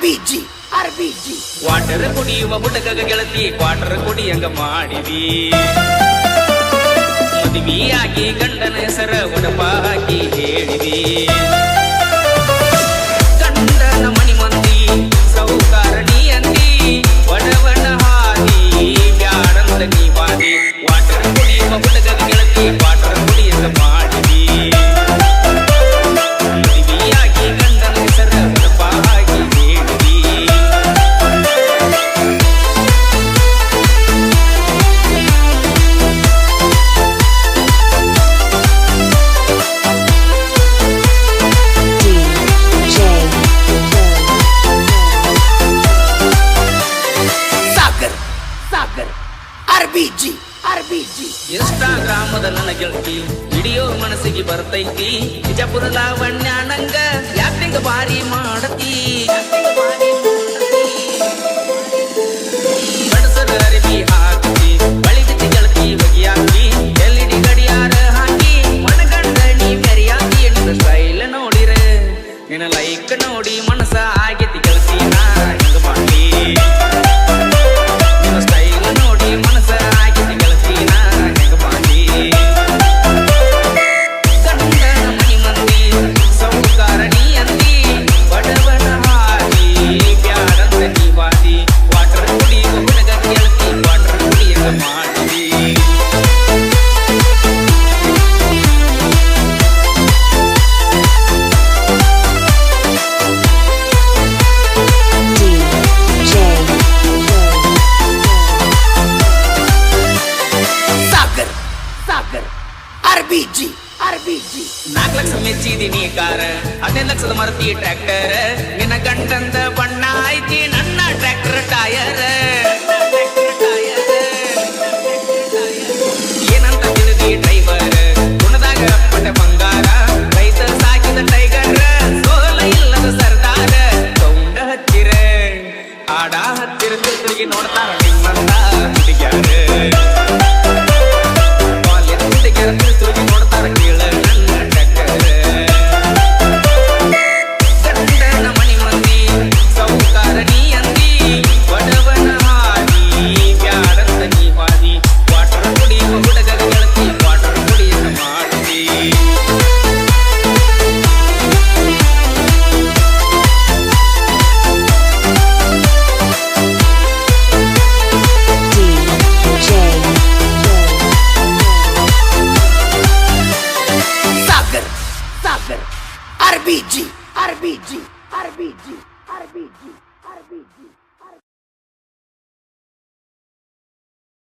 RBG water ಕುಡಿಯುವ ಹುಡುಗಗ ಗೆಳತಿ quarter ಕುಡಿಯಂಗ ಮಾಡಿದಿ ಮದುವೆಯಾಗಿ ಗಂಡನ ಹೆಸರ ಉಡಪ ಹಾಕಿ ಹೇಳಿದಿ ಗಂಡನ ಮನಿ ಮಂದಿ ಸೌಕಾರಣಿ ಅಂದಿ ಒಡವನ ಹಾದಿ ಬ್ಯಾಡಂತ ನೀ ಬಾದಿ ವಾಟರ್ ಕುಡಿಯುವ ಹುಡುಗಗ ಗೆಳತಿ ಕ್ವಾಟರ್ ಕುಡಿಯಂಗ ಮಾಡಿದಿ ಮದುವೆಯಾಗಿ ಗಂಡನ ಹೆಸರ ಉಡಪ ಹಾಕಿ ಹೇಳಿದಿ RBG ಇನ್ಸ್ಟಾಗ್ರಾಮದ ನನ್ನ ಗೆಳತಿ ವಿಡಿಯೋ ಮನಸ್ಸಿಗೆ ಬರ್ತೈತಿ ವಿಜಯಪುರ ಲಾವಣ್ಯ ನಂಗ ಯಾಕಿಂಗ ಬಾರಿ ಮಾಡತಿ ಬಡಸರ ಅರಿವಿ ಹಾಕಿ ಬಳಿದಿದ್ದ ಗೆಳತಿ ಬಗೆಯಾಕಿ LED ಗಡಿಯಾರ ಹಾಕಿ ಮನಗಂಡ ನೀ ಮೆರಿಯಾಕಿ ಎನ್ನುವ ಸ್ಟೈಲ್ ನೋಡಿರ ನಿನ್ನ ಲೈಕ್ ನೋಡಿ ಮನಸ ಆಗೈತಿ ಗೆಳತಿ ನಾ ಹಿಂಗ ಮಾಡಿ ನಿನ್ನ ಸ್ಟೈಲ್ ನೋಡಿ ಮನಸ ಆಗೈತಿ ಗೆಳತಿ ನಾ ಹಿಂಗ ಮಾಡಿ ಗಂಡನ ಮನಿ ಮಂದಿ ಸೌಕಾರಣಿ ಅಂದಿ ಬಡವನ ಹಾದಿ ಬ್ಯಾಡಂತ ನೀ ಬಾದಿ ವಾಟರ್ ಕುಡಿಯುವ ಹುಡುಗ ಗೆಳತಿ ವಾಟರ್ ಕುಡಿಯಂಗ ಮಾಡಿದಿ ಸಾಗರ್ RBG 4 ಲಕ್ಷ ಮೆಚ್ಚಿದೀನಿ ಕಾರ 15 ಲಕ್ಷದ ಮರತಿ ಟ್ರ್ಯಾಕ್ಟರ್ ನಿನ್ನ ಗಂಡಂದ ಬಣ್ಣ ಐತಿ ನನ್ನ ಟ್ರ್ಯಾಕ್ಟರ್ ಟಯರ್ ಏನಂತ ತಿಳಿದಿ ಡ್ರೈವರ್ ಗುಣದಾಗ ಪಟ ಬಂಗಾರ ರೈತ ಸಾಕಿದ ಟೈಗರ್ ಸೋಲ ಇಲ್ಲದ ಸರ್ದಾರ ಸೌಂಡ ಹತ್ತಿರ ಆಡ ಹತ್ತಿರ ತಿರುಗಿ ನೋಡ್ತಾರ ನಿಮ್ಮಂತ ಹುಡುಗ್ಯಾರ ತಿರುಗಿ ನೋಡ್ತಾರ ಕೇಳ ನನ್ನ ಟ್ರ್ಯಾಕ್ಟರ್ ಗಂಡನ ಮನಿ ಮಂದಿ ಸೌಕಾರಣಿ ಅಂದಿ ಬಡವನ ಹಾದಿ ಬ್ಯಾಡಂತ ನೀ ಬಾದಿ ವಾಟರ್ ಕುಡಿಯುವ ಹುಡುಗ ಗೆಳತಿ ವಾಟರ್ ಕುಡಿಯಂಗ ಮಾಡಿದಿ ಸಾಗರ್ RBG